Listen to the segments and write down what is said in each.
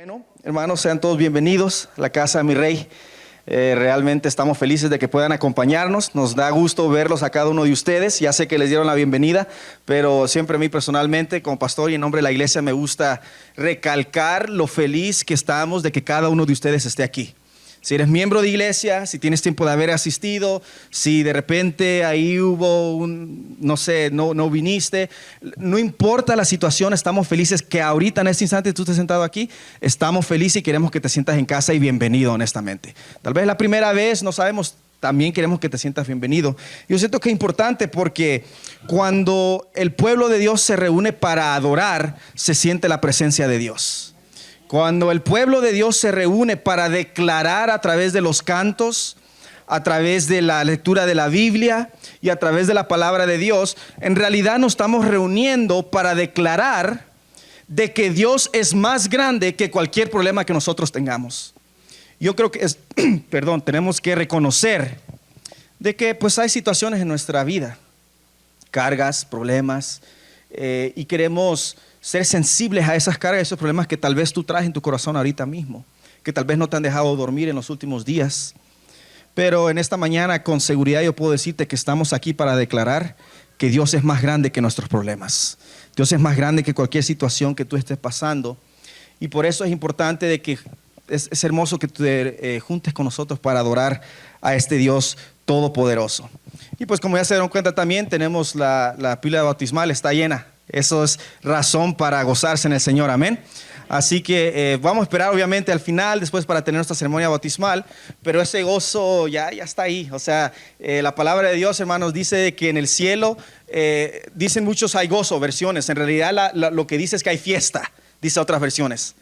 Bueno, hermanos, sean todos bienvenidos a la casa de mi rey. Realmente estamos felices de que puedan acompañarnos. Nos da gusto verlos a cada uno de ustedes. Ya sé que les dieron la bienvenida, pero siempre a mí personalmente, como pastor y en nombre de la iglesia, me gusta recalcar lo feliz que estamos de que cada uno de ustedes esté aquí. Si eres miembro de iglesia, si tienes tiempo de haber asistido, si de repente ahí hubo no viniste, no importa la situación, estamos felices que ahorita en este instante tú estés sentado aquí, estamos felices y queremos que te sientas en casa y bienvenido, honestamente. Tal vez la primera vez, no sabemos, también queremos que te sientas bienvenido. Yo siento que es importante porque cuando el pueblo de Dios se reúne para adorar, se siente la presencia de Dios. Cuando el pueblo de Dios se reúne para declarar a través de los cantos, a través de la lectura de la Biblia y a través de la palabra de Dios, en realidad nos estamos reuniendo para declarar de que Dios es más grande que cualquier problema que nosotros tengamos. Yo creo que tenemos que reconocer de que pues hay situaciones en nuestra vida, cargas, problemas, y queremos ser sensibles a esas cargas, a esos problemas que tal vez tú traes en tu corazón ahorita mismo, que tal vez no te han dejado dormir en los últimos días. Pero en esta mañana con seguridad yo puedo decirte que estamos aquí para declarar que Dios es más grande que nuestros problemas. Dios es más grande que cualquier situación que tú estés pasando. Y por eso es importante de que es hermoso que te juntes con nosotros para adorar a este Dios todopoderoso. Y pues como ya se dieron cuenta también tenemos la pila bautismal, está llena. Eso es razón para gozarse en el Señor, amén. Así que vamos a esperar obviamente al final, después para tener nuestra ceremonia bautismal, pero ese gozo ya está ahí. O sea, la palabra de Dios, hermanos, dice que en el cielo, dicen muchos hay gozo, versiones. En realidad lo que dice es que hay fiesta, dice otras versiones.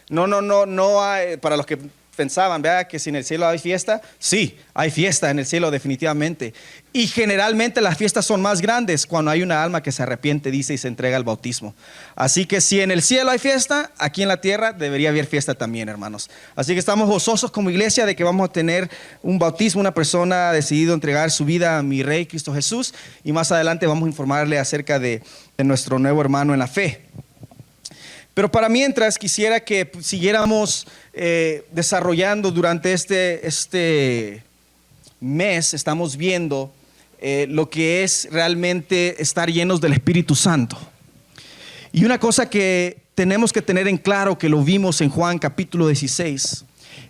No hay, para los que pensaban, ¿verdad? Que si en el cielo hay fiesta, sí, hay fiesta en el cielo definitivamente. Y generalmente las fiestas son más grandes cuando hay una alma que se arrepiente, dice, y se entrega al bautismo. Así que si en el cielo hay fiesta, aquí en la tierra debería haber fiesta también, hermanos. Así que estamos gozosos como iglesia de que vamos a tener un bautismo, una persona ha decidido entregar su vida a mi Rey Cristo Jesús, y más adelante vamos a informarle acerca de nuestro nuevo hermano en la fe. Pero para mientras quisiera que siguiéramos desarrollando durante este mes, estamos viendo lo que es realmente estar llenos del Espíritu Santo. Y una cosa que tenemos que tener en claro, que lo vimos en Juan capítulo 16,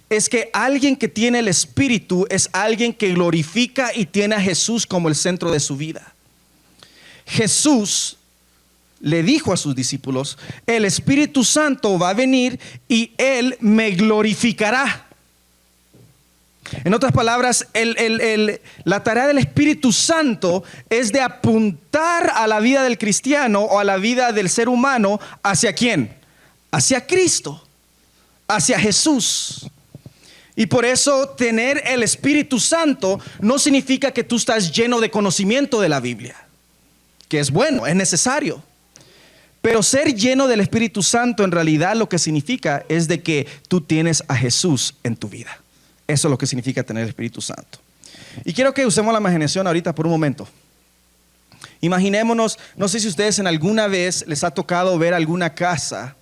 es que alguien que tiene el Espíritu es alguien que glorifica y tiene a Jesús como el centro de su vida. Jesús le dijo a sus discípulos: el Espíritu Santo va a venir y Él me glorificará. En otras palabras, la tarea del Espíritu Santo es de apuntar a la vida del cristiano o a la vida del ser humano. ¿Hacia quién? Hacia Cristo, hacia Jesús. Y por eso tener el Espíritu Santo no significa que tú estás lleno de conocimiento de la Biblia, que es bueno, es necesario. Pero ser lleno del Espíritu Santo en realidad lo que significa es de que tú tienes a Jesús en tu vida. Eso es lo que significa tener el Espíritu Santo. Y quiero que usemos la imaginación ahorita por un momento. Imaginémonos, no sé si ustedes en alguna vez les ha tocado ver alguna casa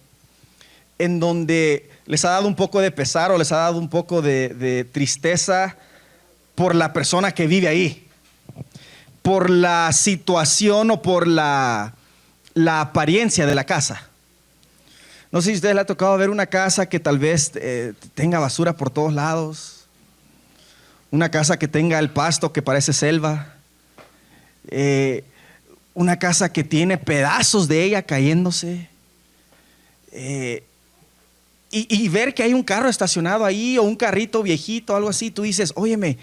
en donde les ha dado un poco de pesar o les ha dado un poco de tristeza por la persona que vive ahí, por la situación o por la apariencia de la casa. No sé si a ustedes les ha tocado ver una casa que tal vez tenga basura por todos lados, una casa que tenga el pasto que parece selva, una casa que tiene pedazos de ella cayéndose, y ver que hay un carro estacionado ahí o un carrito viejito, algo así. Tú dices: óyeme,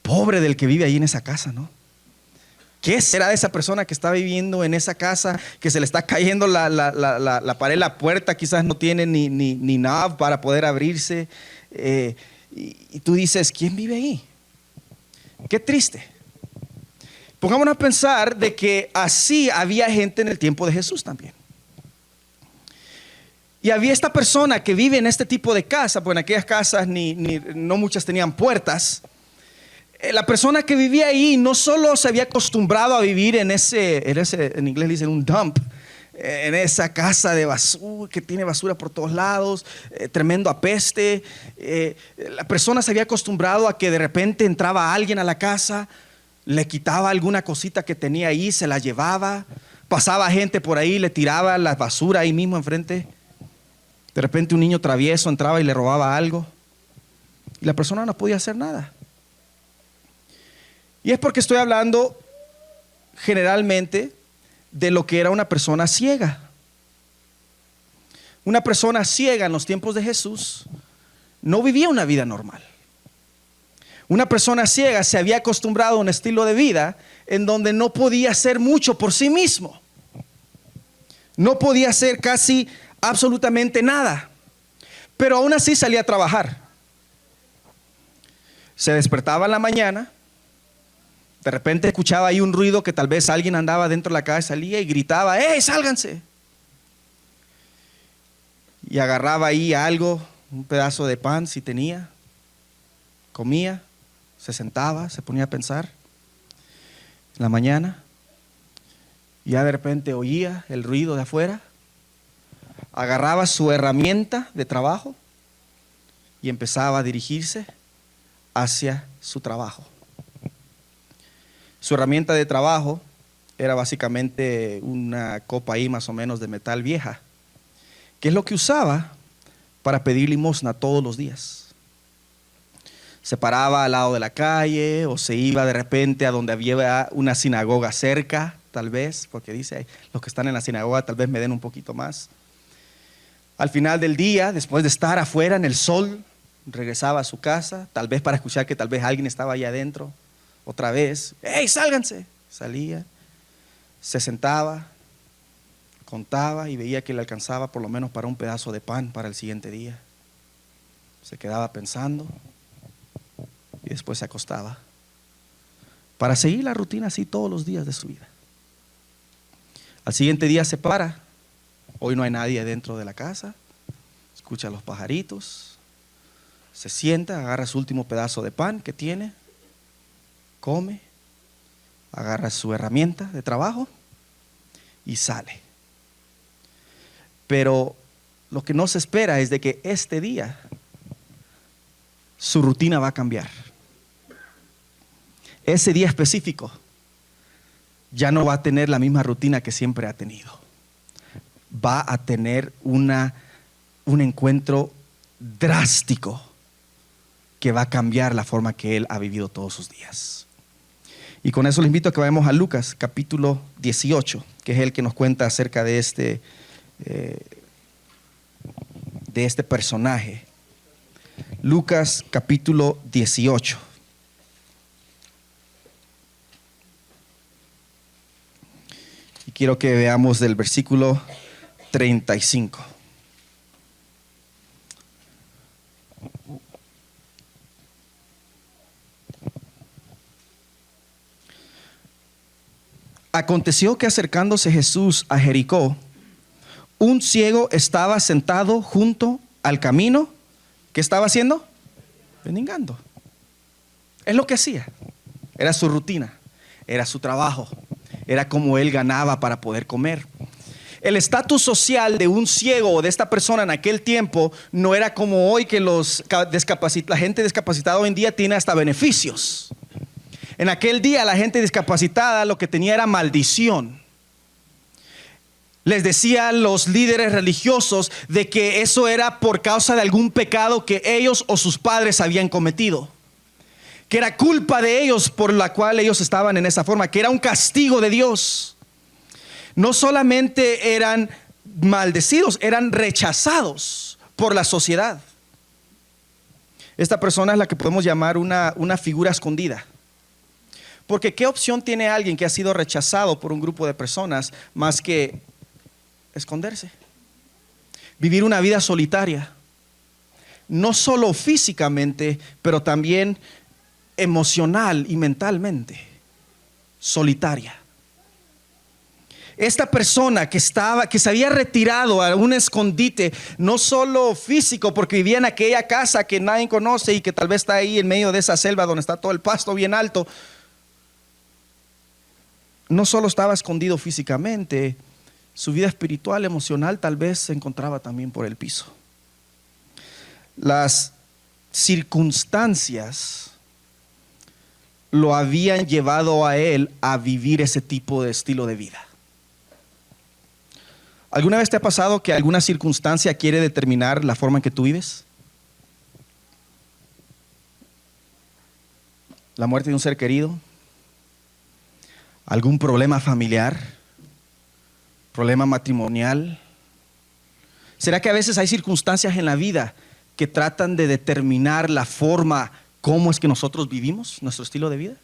pobre del que vive ahí en esa casa, ¿no? ¿Qué será de esa persona que está viviendo en esa casa, que se le está cayendo la pared, la puerta quizás no tiene ni nada para poder abrirse? Y tú dices: ¿quién vive ahí? Qué triste. Pongámonos a pensar de que así había gente en el tiempo de Jesús también. Y había esta persona que vive en este tipo de casa, porque en aquellas casas no muchas tenían puertas. La persona que vivía ahí no solo se había acostumbrado a vivir en inglés dicen un dump, en esa casa de basura, que tiene basura por todos lados, tremendo apeste. La persona se había acostumbrado a que de repente entraba alguien a la casa, le quitaba alguna cosita que tenía ahí, se la llevaba. Pasaba gente por ahí, le tiraba la basura ahí mismo enfrente. De repente un niño travieso entraba y le robaba algo. Y la persona no podía hacer nada. Y es porque estoy hablando generalmente de lo que era una persona ciega. Una persona ciega en los tiempos de Jesús no vivía una vida normal. Una persona ciega se había acostumbrado a un estilo de vida en donde no podía hacer mucho por sí mismo. No podía hacer casi absolutamente nada. Pero aún así salía a trabajar. Se despertaba en la mañana. De repente escuchaba ahí un ruido que tal vez alguien andaba dentro de la casa, salía y gritaba: ¡Ey, sálganse! Y agarraba ahí algo, un pedazo de pan si tenía, comía, se sentaba, se ponía a pensar en la mañana. Y ya de repente oía el ruido de afuera, agarraba su herramienta de trabajo y empezaba a dirigirse hacia su trabajo. Su herramienta de trabajo era básicamente una copa ahí más o menos de metal vieja, que es lo que usaba para pedir limosna todos los días. Se paraba al lado de la calle o se iba de repente a donde había una sinagoga cerca, tal vez, porque dice: los que están en la sinagoga tal vez me den un poquito más. Al final del día, después de estar afuera en el sol, regresaba a su casa, tal vez para escuchar que tal vez alguien estaba allá adentro. Otra vez: ¡Ey, sálganse! Salía, se sentaba, contaba y veía que le alcanzaba por lo menos para un pedazo de pan para el siguiente día. Se quedaba pensando y después se acostaba para seguir la rutina así todos los días de su vida. Al siguiente día se para. Hoy no hay nadie dentro de la casa. Escucha a los pajaritos. Se sienta, agarra su último pedazo de pan que tiene, come, agarra su herramienta de trabajo y sale. Pero lo que no se espera es de que este día su rutina va a cambiar. Ese día específico ya no va a tener la misma rutina que siempre ha tenido. Va a tener un encuentro drástico que va a cambiar la forma que él ha vivido todos sus días. Y con eso les invito a que vayamos a Lucas capítulo 18, que es el que nos cuenta acerca de este personaje. Lucas capítulo 18. Y quiero que veamos del versículo 35. Aconteció que acercándose Jesús a Jericó, un ciego estaba sentado junto al camino. ¿Qué estaba haciendo? Mendigando. Es lo que hacía. Era su rutina, era su trabajo, era como él ganaba para poder comer. El estatus social de un ciego o de esta persona en aquel tiempo no era como hoy, que la gente discapacitada hoy en día tiene hasta beneficios. En aquel día la gente discapacitada lo que tenía era maldición. Les decían los líderes religiosos de que eso era por causa de algún pecado que ellos o sus padres habían cometido, que era culpa de ellos por la cual ellos estaban en esa forma, que era un castigo de Dios. No solamente eran maldecidos, eran rechazados por la sociedad. Esta persona es la que podemos llamar una figura escondida. Porque ¿qué opción tiene alguien que ha sido rechazado por un grupo de personas más que esconderse? Vivir una vida solitaria. No solo físicamente, pero también emocional y mentalmente. Solitaria. Esta persona que se había retirado a un escondite, no solo físico, porque vivía en aquella casa que nadie conoce y que tal vez está ahí en medio de esa selva donde está todo el pasto bien alto. No solo estaba escondido físicamente, Su vida espiritual, emocional, tal vez se encontraba también por el piso. Las circunstancias lo habían llevado a él a vivir ese tipo de estilo de vida. ¿Alguna vez te ha pasado que alguna circunstancia quiere determinar la forma en que tú vives? La muerte de un ser querido, algún problema familiar, problema matrimonial. ¿Será que a veces hay circunstancias en la vida que tratan de determinar la forma, cómo es que nosotros vivimos, nuestro estilo de vida?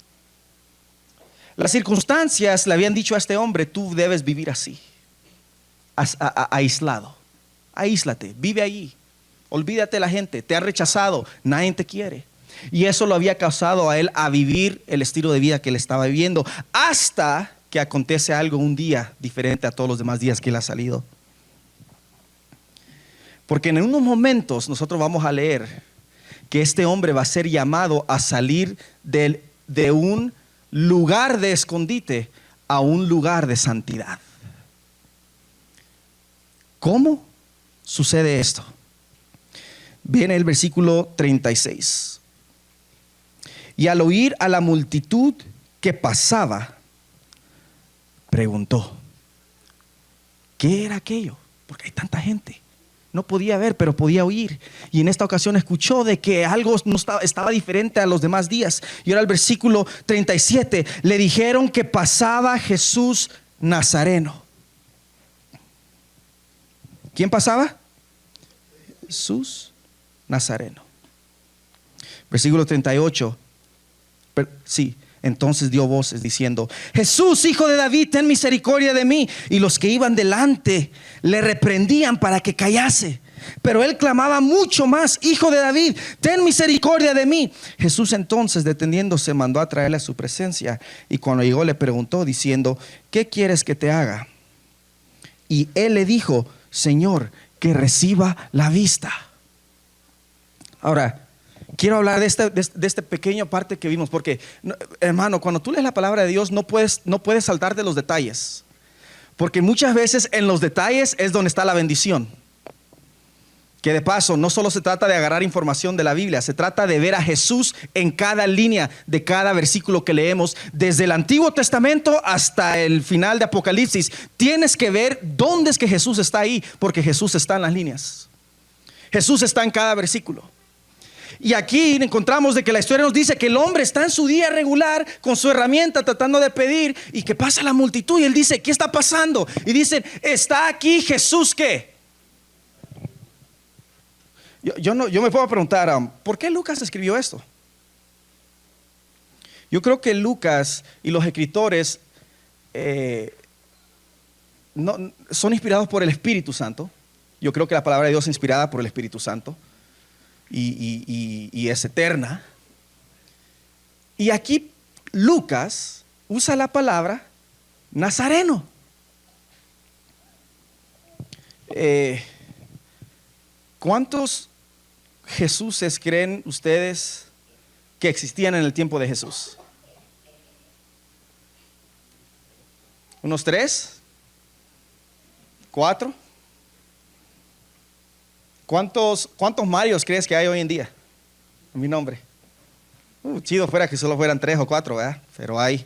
Las circunstancias le habían dicho a este hombre: tú debes vivir así, aislado. Aíslate, vive allí, olvídate de la gente, te ha rechazado, nadie te quiere. Y eso lo había causado a él a vivir el estilo de vida que él estaba viviendo, hasta que acontece algo un día diferente a todos los demás días que él ha salido. Porque en unos momentos nosotros vamos a leer que este hombre va a ser llamado a salir de un lugar de escondite a un lugar de santidad. ¿Cómo sucede esto? Viene el versículo 36. Y al oír a la multitud que pasaba, preguntó: ¿qué era aquello? Porque hay tanta gente. No podía ver, pero podía oír. Y en esta ocasión escuchó de que algo no estaba diferente a los demás días. Y ahora el versículo 37. Le dijeron que pasaba Jesús Nazareno. ¿Quién pasaba? Jesús Nazareno. Versículo 38. Sí, entonces dio voces diciendo: Jesús, hijo de David, ten misericordia de mí. Y los que iban delante le reprendían para que callase. Pero él clamaba mucho más: Hijo de David, ten misericordia de mí. Jesús entonces, deteniéndose, mandó a traerle a su presencia. Y cuando llegó le preguntó diciendo: ¿qué quieres que te haga? Y él le dijo: Señor, que reciba la vista. Ahora, quiero hablar de esta pequeña parte que vimos, porque, hermano, cuando tú lees la palabra de Dios no puedes saltar de los detalles, porque muchas veces en los detalles es donde está la bendición. Que de paso, no solo se trata de agarrar información de la Biblia, se trata de ver a Jesús en cada línea de cada versículo que leemos, desde el Antiguo Testamento hasta el final de Apocalipsis. Tienes que ver dónde es que Jesús está ahí, porque Jesús está en las líneas. Jesús está en cada versículo. Y aquí encontramos de que la historia nos dice que el hombre está en su día regular con su herramienta tratando de pedir, y que pasa la multitud y él dice: ¿qué está pasando? Y dicen: está aquí Jesús. ¿Qué? Yo me puedo preguntar, ¿por qué Lucas escribió esto? Yo creo que Lucas y los escritores son inspirados por el Espíritu Santo. Yo creo que la palabra de Dios es inspirada por el Espíritu Santo y es eterna. Y aquí Lucas usa la palabra Nazareno. ¿Cuántos Jesuses creen ustedes que existían en el tiempo de Jesús? ¿Unos 3? ¿4? ¿Cuántos Marios crees que hay hoy en día? En mi nombre. Chido fuera que solo fueran 3 o 4, ¿verdad? Pero hay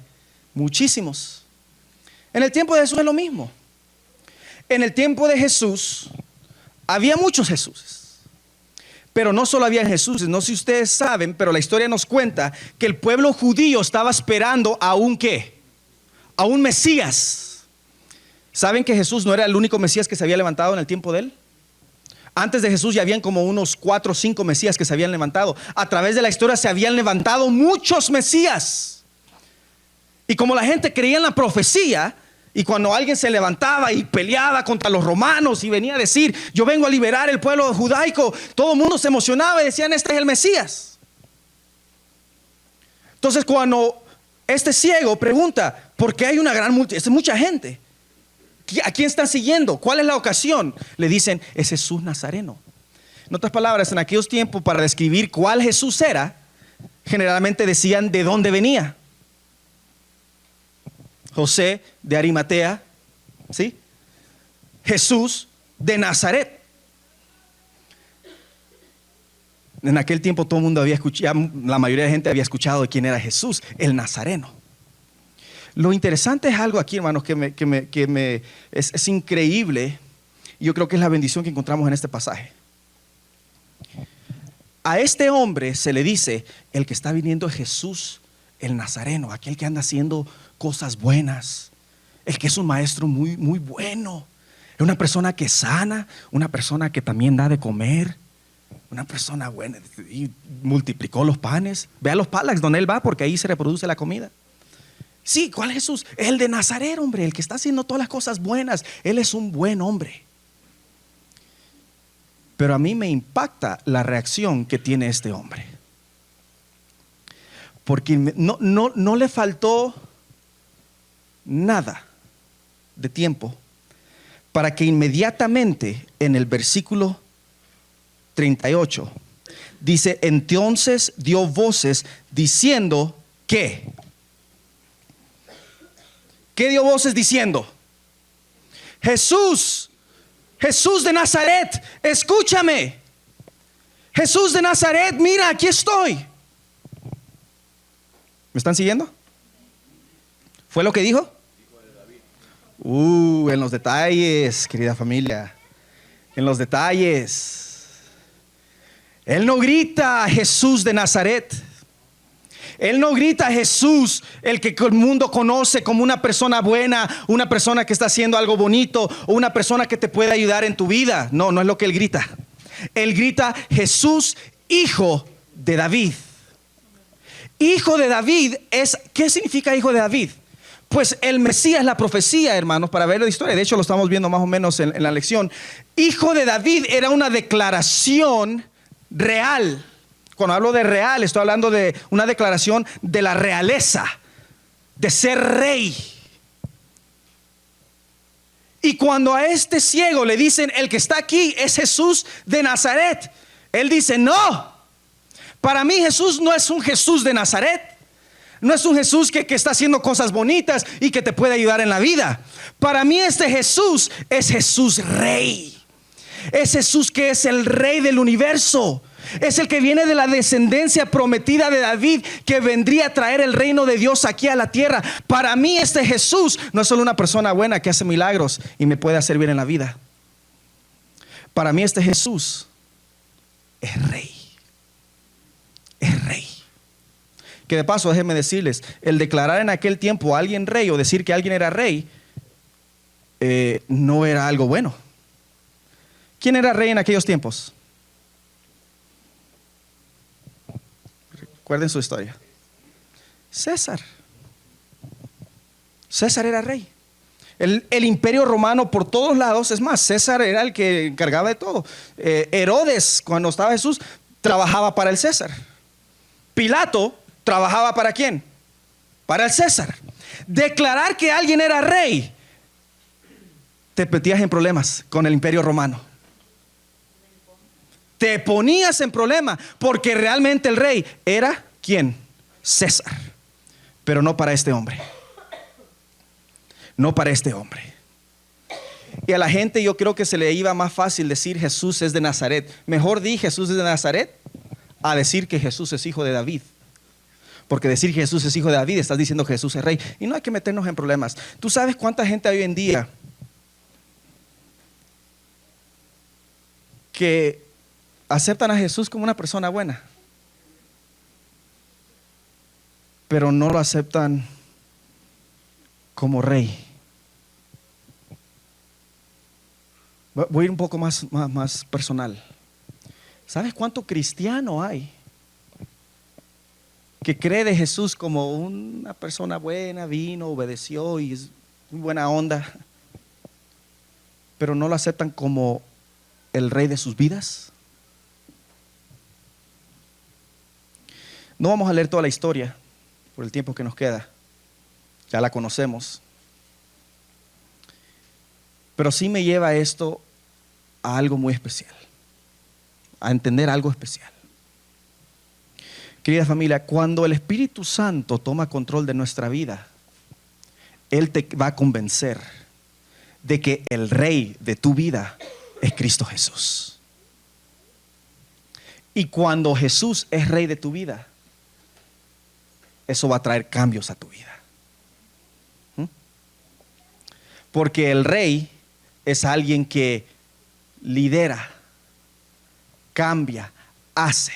muchísimos. En el tiempo de Jesús es lo mismo. En el tiempo de Jesús había muchos Jesuses. Pero no solo había Jesús, no sé si ustedes saben, pero la historia nos cuenta que el pueblo judío estaba esperando a un ¿qué? A un Mesías. ¿Saben que Jesús no era el único Mesías que se había levantado en el tiempo de él? Antes de Jesús ya habían como unos 4 o 5 Mesías que se habían levantado. A través de la historia se habían levantado muchos Mesías. Y como la gente creía en la profecía, y cuando alguien se levantaba y peleaba contra los romanos y venía a decir: yo vengo a liberar el pueblo judaico, todo el mundo se emocionaba y decían: este es el Mesías. Entonces cuando este ciego pregunta: ¿por qué hay una gran multitud? Es mucha gente. ¿A quién están siguiendo? ¿Cuál es la ocasión? Le dicen: es Jesús Nazareno. En otras palabras, en aquellos tiempos, para describir cuál Jesús era, generalmente decían de dónde venía. José de Arimatea, ¿sí? Jesús de Nazaret. En aquel tiempo todo el mundo había escuchado, la mayoría de gente había escuchado de quién era Jesús, el Nazareno. Lo interesante es algo aquí, hermanos, es increíble. Yo creo que es la bendición que encontramos en este pasaje. A este hombre se le dice, el que está viniendo es Jesús, el Nazareno, aquel que anda haciendo cosas buenas, el que es un maestro muy, muy bueno, es una persona que sana, una persona que también da de comer, una persona buena, y multiplicó los panes. Vea los palax donde él va, porque ahí se reproduce la comida. Sí, ¿cuál Jesús? El de Nazaret, hombre, el que está haciendo todas las cosas buenas. Él es un buen hombre. Pero a mí me impacta la reacción que tiene este hombre, porque no le faltó nada de tiempo para que inmediatamente en el versículo 38 dice, entonces dio voces diciendo ¿qué? ¿Qué dio voces diciendo? Jesús, Jesús de Nazaret, escúchame. Jesús de Nazaret, mira, aquí estoy. ¿Me están siguiendo? ¿Fue lo que dijo? En los detalles, querida familia. En los detalles. Él no grita Jesús de Nazaret. Él no grita a Jesús, el que el mundo conoce como una persona buena, una persona que está haciendo algo bonito, o una persona que te puede ayudar en tu vida. No, no es lo que él grita. Él grita Jesús, hijo de David. Hijo de David es, ¿qué significa hijo de David? Pues el Mesías, la profecía, hermanos, para ver la historia. De hecho, lo estamos viendo más o menos en la lección. Hijo de David era una declaración real. Cuando hablo de real, estoy hablando de una declaración de la realeza, de ser rey. Y cuando a este ciego le dicen, el que está aquí es Jesús de Nazaret, él dice, no, para mí Jesús no es un Jesús de Nazaret. No es un Jesús que está haciendo cosas bonitas y que te puede ayudar en la vida. Para mí este Jesús es Jesús rey. Es Jesús que es el rey del universo. Es el que viene de la descendencia prometida de David, que vendría a traer el reino de Dios aquí a la tierra. Para mí este Jesús no es solo una persona buena que hace milagros y me puede hacer bien en la vida. Para mí este Jesús es rey. Es rey. Que de paso, déjenme decirles, el declarar en aquel tiempo a alguien rey o decir que alguien era rey no era algo bueno. ¿Quién era rey en aquellos tiempos? Recuerden su historia. César. César era rey. El imperio romano por todos lados, es más, César era el que encargaba de todo. Herodes, cuando estaba Jesús, trabajaba para el César. Pilato trabajaba ¿para quién? Para el César. Declarar que alguien era rey, te metías en problemas con el imperio romano. Te ponías en problema porque realmente el rey era ¿quién? César. Pero no para este hombre. No para este hombre. Y a la gente yo creo que se le iba más fácil decir Jesús es de Nazaret. Mejor di Jesús es de Nazaret a decir que Jesús es hijo de David. Porque decir que Jesús es hijo de David, estás diciendo que Jesús es rey. Y no hay que meternos en problemas. ¿Tú sabes cuánta gente hoy en día que aceptan a Jesús como una persona buena, pero no lo aceptan como rey? Voy a ir un poco más personal. ¿Sabes cuánto cristiano hay que cree de Jesús como una persona buena, vino, obedeció y es muy buena onda, pero no lo aceptan como el rey de sus vidas? No vamos a leer toda la historia por el tiempo que nos queda. Ya la conocemos. Pero sí me lleva esto a algo muy especial, a entender algo especial. Querida familia, cuando el Espíritu Santo toma control de nuestra vida, Él te va a convencer de que el rey de tu vida es Cristo Jesús. Y cuando Jesús es rey de tu vida, eso va a traer cambios a tu vida. Porque el rey es alguien que lidera, cambia, hace.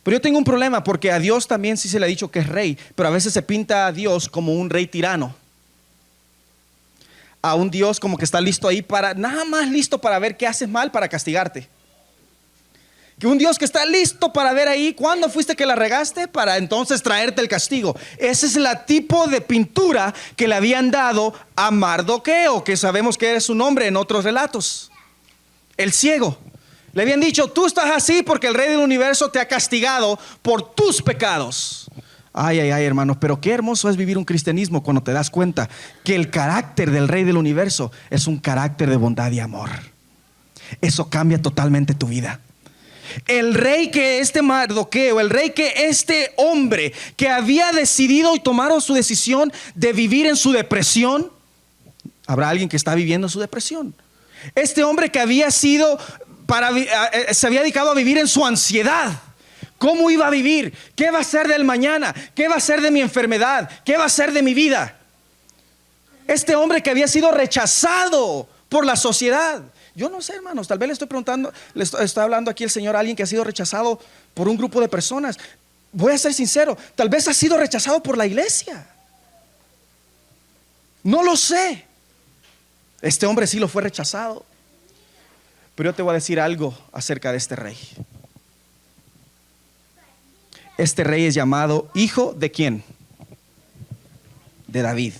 Pero yo tengo un problema porque a Dios también sí se le ha dicho que es rey, pero a veces se pinta a Dios como un rey tirano. A un Dios como que está listo ahí para, nada más listo para ver qué haces mal para castigarte. Que un Dios que está listo para ver ahí cuándo fuiste que la regaste para entonces traerte el castigo. Ese es el tipo de pintura que le habían dado a Mardoqueo, que sabemos que es su nombre en otros relatos. El ciego. Le habían dicho, tú estás así porque el rey del universo te ha castigado por tus pecados. Ay, ay, ay, hermanos, pero qué hermoso es vivir un cristianismo cuando te das cuenta que el carácter del rey del universo es un carácter de bondad y amor. Eso cambia totalmente tu vida. El rey que este Mardoqueo, el rey que este hombre que había decidido y tomaron su decisión de vivir en su depresión. Habrá alguien que está viviendo su depresión. Este hombre que había sido se había dedicado a vivir en su ansiedad. ¿Cómo iba a vivir? ¿Qué va a ser del mañana? ¿Qué va a ser de mi enfermedad? ¿Qué va a ser de mi vida? Este hombre que había sido rechazado por la sociedad. Yo no sé, hermanos, tal vez le estoy preguntando, está hablando aquí el Señor a alguien que ha sido rechazado por un grupo de personas. Voy a ser sincero, tal vez ha sido rechazado por la iglesia. No lo sé. Este hombre sí lo fue rechazado. Pero yo te voy a decir algo acerca de este rey. Este rey es llamado hijo de ¿quién? De David.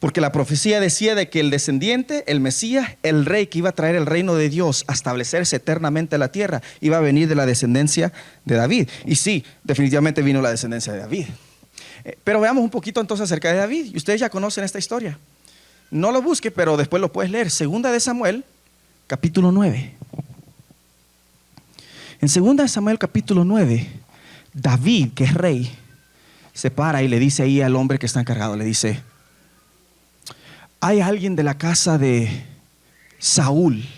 Porque la profecía decía de que el descendiente, el Mesías, el rey que iba a traer el reino de Dios a establecerse eternamente en la tierra, iba a venir de la descendencia de David. Y sí, definitivamente vino la descendencia de David. Pero veamos un poquito entonces acerca de David. Y ustedes ya conocen esta historia. No lo busque, pero después lo puedes leer. Segunda de Samuel, capítulo 9. En segunda de Samuel, capítulo 9, David, que es rey, se para y le dice ahí al hombre que está encargado, le dice: ¿hay alguien de la casa de Saúl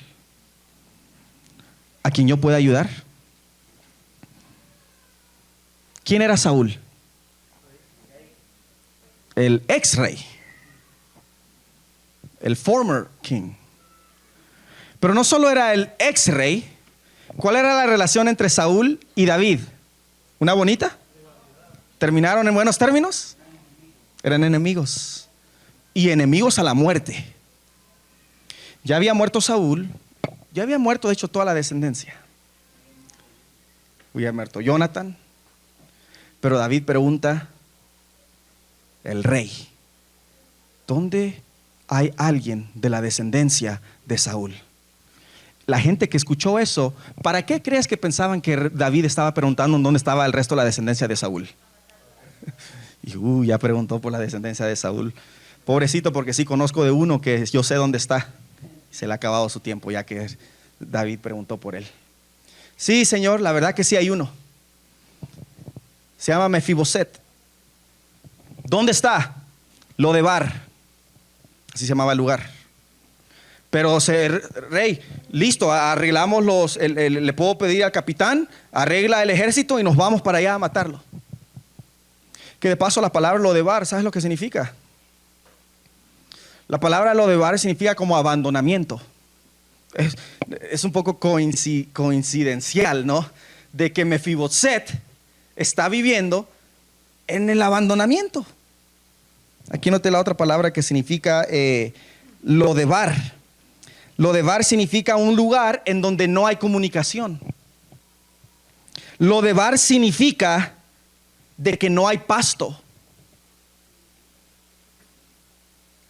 a quien yo pueda ayudar? ¿Quién era Saúl? El ex rey, el former king. Pero no solo era el ex rey. ¿Cuál era la relación entre Saúl y David? ¿Una bonita? ¿Terminaron en buenos términos? Eran enemigos. Y enemigos a la muerte. Ya había muerto Saúl. Ya había muerto de hecho toda la descendencia. Había muerto Jonathan. Pero David pregunta: el rey, ¿dónde hay alguien de la descendencia de Saúl? La gente que escuchó eso, ¿para qué crees que pensaban que David estaba preguntando dónde estaba el resto de la descendencia de Saúl? Y ya preguntó por la descendencia de Saúl. Pobrecito, porque sí conozco de uno que yo sé dónde está. Se le ha acabado su tiempo ya que David preguntó por él. Sí, Señor, la verdad que sí hay uno. Se llama Mefiboset. ¿Dónde está? Lodebar. Así se llamaba el lugar. Pero rey, listo, arreglamos le puedo pedir al capitán, arregla el ejército y nos vamos para allá a matarlo. Que de paso la palabra Lodebar, ¿sabes lo que significa? La palabra Lodebar significa como abandonamiento. Es un poco coincidencial, ¿no? De que Mefiboset está viviendo en el abandonamiento. Aquí noté la otra palabra que significa Lodebar. Lodebar significa un lugar en donde no hay comunicación. Lodebar significa de que no hay pasto.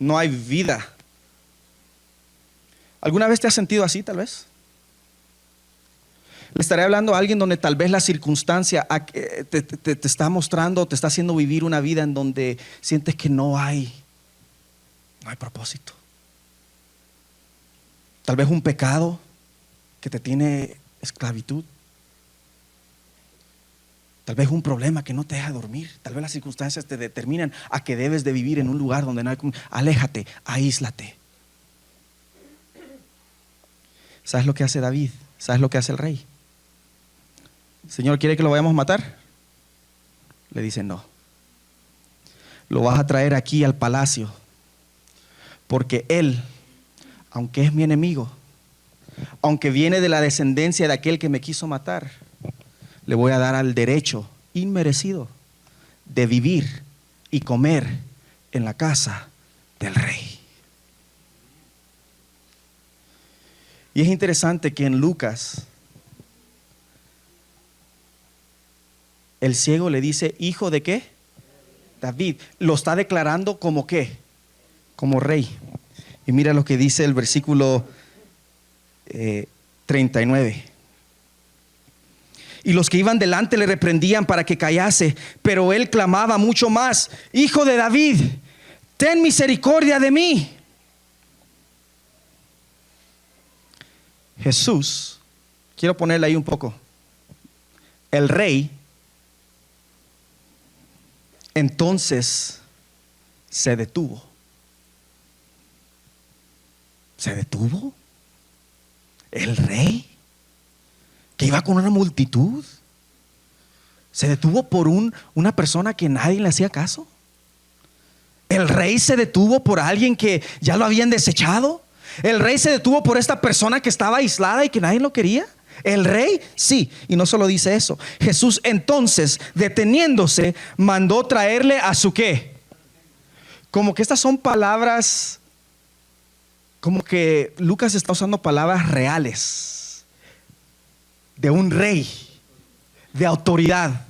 No hay vida. ¿Alguna vez te has sentido así tal vez? Le estaré hablando a alguien donde tal vez la circunstancia te está mostrando, te está haciendo vivir una vida en donde sientes que no hay propósito. Tal vez un pecado que te tiene esclavitud. Tal vez un problema que no te deja dormir. Tal vez las circunstancias te determinan a que debes de vivir en un lugar donde no hay. Aléjate, aíslate. ¿Sabes lo que hace David? ¿Sabes lo que hace el rey? Señor, ¿quiere que lo vayamos a matar? Le dice no. Lo vas a traer aquí al palacio, porque él, aunque es mi enemigo, aunque viene de la descendencia de aquel que me quiso matar, le voy a dar al derecho inmerecido de vivir y comer en la casa del rey. Y es interesante que en Lucas el ciego le dice, ¿hijo de qué? David. Lo está declarando como ¿qué? Como rey. Y mira lo que dice el versículo 39. Y los que iban delante le reprendían para que callase, pero él clamaba mucho más, Hijo de David, ten misericordia de mí. Jesús, quiero ponerle ahí un poco, el rey, entonces se detuvo. ¿Se detuvo? ¿El rey? Que iba con una multitud. ¿Se detuvo por una persona que nadie le hacía caso? ¿El rey se detuvo por alguien que ya lo habían desechado? ¿El rey se detuvo por esta persona que estaba aislada y que nadie lo quería? ¿El rey? Sí, y no solo dice eso. Jesús entonces, deteniéndose, mandó traerle a su ¿qué? Como que estas son palabras, como que Lucas está usando palabras reales de un rey, de autoridad.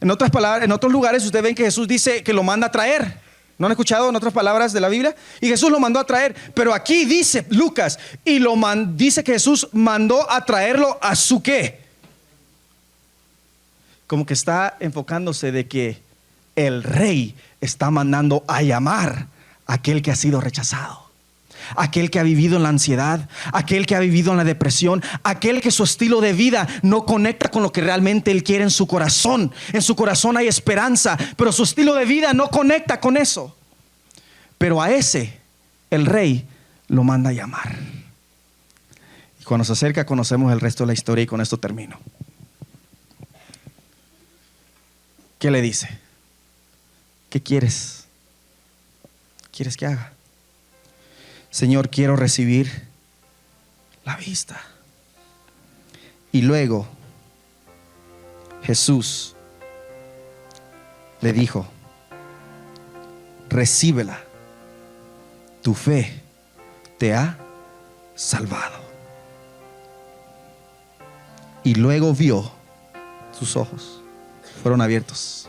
En otras palabras, en otros lugares ustedes ven que Jesús dice que lo manda a traer. ¿No han escuchado en otras palabras de la Biblia? Y Jesús lo mandó a traer. Pero aquí dice Lucas, y dice que Jesús mandó a traerlo a su ¿qué? Como que está enfocándose de que el rey está mandando a llamar a aquel que ha sido rechazado, aquel que ha vivido en la ansiedad, aquel que ha vivido en la depresión, aquel que su estilo de vida no conecta con lo que realmente él quiere en su corazón. En su corazón hay esperanza, pero su estilo de vida no conecta con eso. Pero a ese el rey lo manda a llamar. Y cuando se acerca conocemos el resto de la historia, y con esto termino. ¿Qué le dice? ¿Qué quieres? ¿Quieres que haga? Señor, quiero recibir la vista. Y luego Jesús le dijo, recíbela, tu fe te ha salvado. Y luego vio, sus ojos fueron abiertos.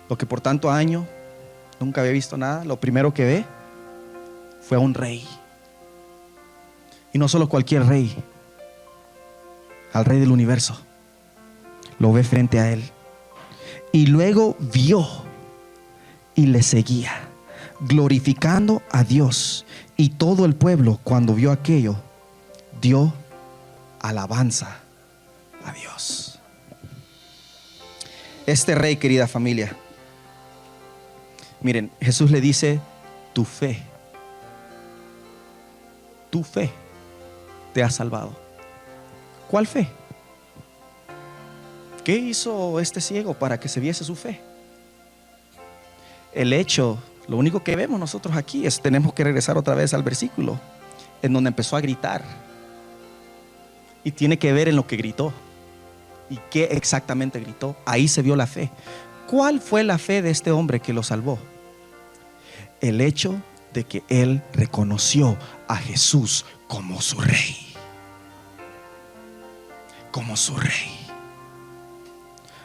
Lo que por tanto año nunca había visto nada, lo primero que ve fue a un rey. Y no solo cualquier rey, al rey del universo. Lo ve frente a él. Y luego vio y le seguía, glorificando a Dios. Y todo el pueblo, cuando vio aquello, dio alabanza a Dios. Este rey, querida familia, miren, Jesús le dice, tu fe te ha salvado. ¿Cuál fe? ¿Qué hizo este ciego para que se viese su fe? El hecho, lo único que vemos nosotros aquí es, tenemos que regresar otra vez al versículo en donde empezó a gritar, y tiene que ver en lo que gritó y qué exactamente gritó. Ahí se vio la fe. ¿Cuál fue la fe de este hombre que lo salvó? El hecho de que él reconoció a Jesús como su rey. Como su rey.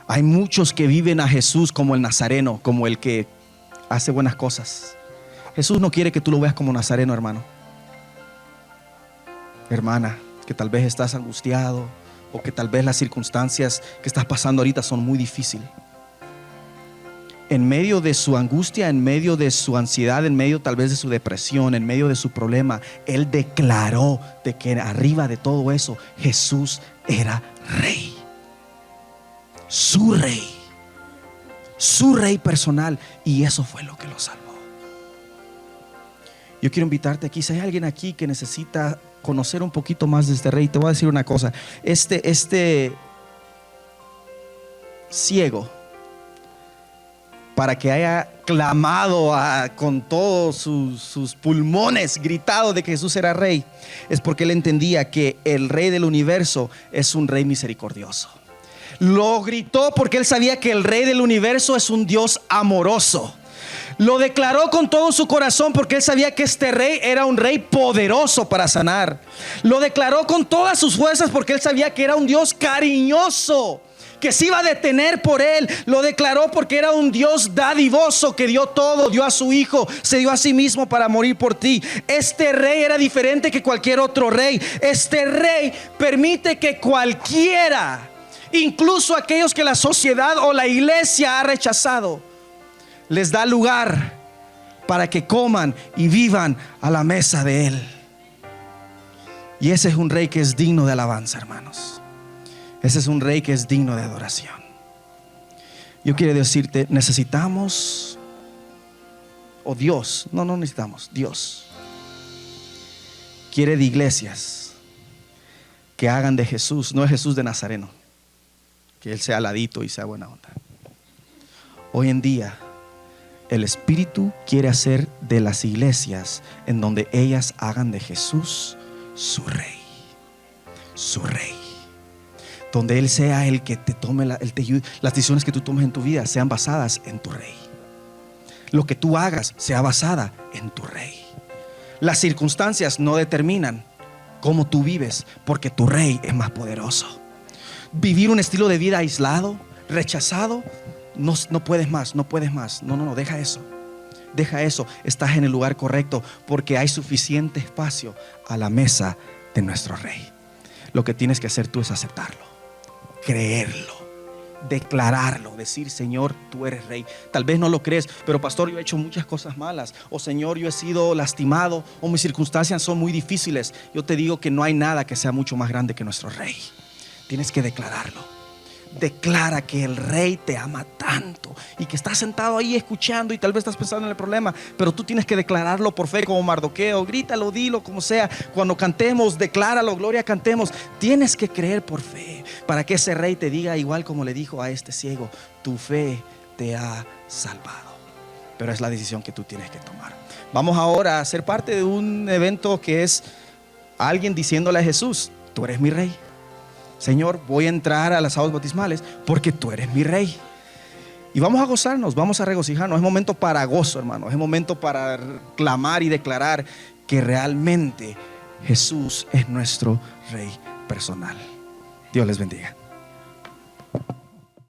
Hay muchos que viven a Jesús como el nazareno, como el que hace buenas cosas. Jesús no quiere que tú lo veas como nazareno, hermano. Hermana, que tal vez estás angustiado, o que tal vez las circunstancias que estás pasando ahorita son muy difíciles. En medio de su angustia, en medio de su ansiedad, en medio tal vez de su depresión, en medio de su problema, él declaró de que arriba de todo eso Jesús era rey. su rey personal, y eso fue lo que lo salvó. Yo quiero invitarte aquí, si hay alguien aquí que necesita conocer un poquito más de este rey, te voy a decir una cosa. Este ciego, para que haya clamado con todos sus pulmones, gritado de que Jesús era rey, es porque él entendía que el rey del universo es un rey misericordioso. Lo gritó porque él sabía que el rey del universo es un Dios amoroso. Lo declaró con todo su corazón porque él sabía que este rey era un rey poderoso para sanar. Lo declaró con todas sus fuerzas porque él sabía que era un Dios cariñoso, que se iba a detener por él. Lo declaró porque era un Dios dadivoso, que dio todo, dio a su hijo, se dio a sí mismo para morir por ti. Este rey era diferente que cualquier otro rey. Este rey permite que cualquiera, incluso aquellos que la sociedad o la iglesia ha rechazado, les da lugar para que coman y vivan a la mesa de él. Y ese es un rey que es digno de alabanza, hermanos. Ese es un rey que es digno de adoración. Yo quiero decirte, necesitamos, o Dios, no necesitamos, Dios quiere de iglesias que hagan de Jesús, no es Jesús de Nazareno, que él sea ladito y sea buena onda. Hoy en día el Espíritu quiere hacer de las iglesias en donde ellas hagan de Jesús su rey, donde Él sea el que te tome, las decisiones que tú tomes en tu vida sean basadas en tu rey. Lo que tú hagas sea basada en tu rey. Las circunstancias no determinan cómo tú vives, porque tu rey es más poderoso. Vivir un estilo de vida aislado, rechazado, no puedes más, no puedes más. No, deja eso. Estás en el lugar correcto, porque hay suficiente espacio a la mesa de nuestro rey. Lo que tienes que hacer tú es aceptarlo, creerlo, declararlo, decir: Señor, tú eres rey. Tal vez no lo crees, pero pastor, yo he hecho muchas cosas malas, o Señor, yo he sido lastimado, o mis circunstancias son muy difíciles. Yo te digo que no hay nada que sea mucho más grande que nuestro rey. Tienes que declararlo. Declara que el rey te ama tanto y que estás sentado ahí escuchando y tal vez estás pensando en el problema, pero tú tienes que declararlo por fe, como Mardoqueo. Grítalo, dilo, como sea. Cuando cantemos, decláralo, gloria, cantemos. Tienes que creer por fe para que ese rey te diga, igual como le dijo a este ciego: tu fe te ha salvado. Pero es la decisión que tú tienes que tomar. Vamos ahora a ser parte de un evento que es alguien diciéndole a Jesús: tú eres mi rey. Señor, voy a entrar a las aguas bautismales porque tú eres mi rey. Y vamos a gozarnos, vamos a regocijarnos. Es momento para gozo, hermano. Es momento para clamar y declarar que realmente Jesús es nuestro rey personal. Dios les bendiga.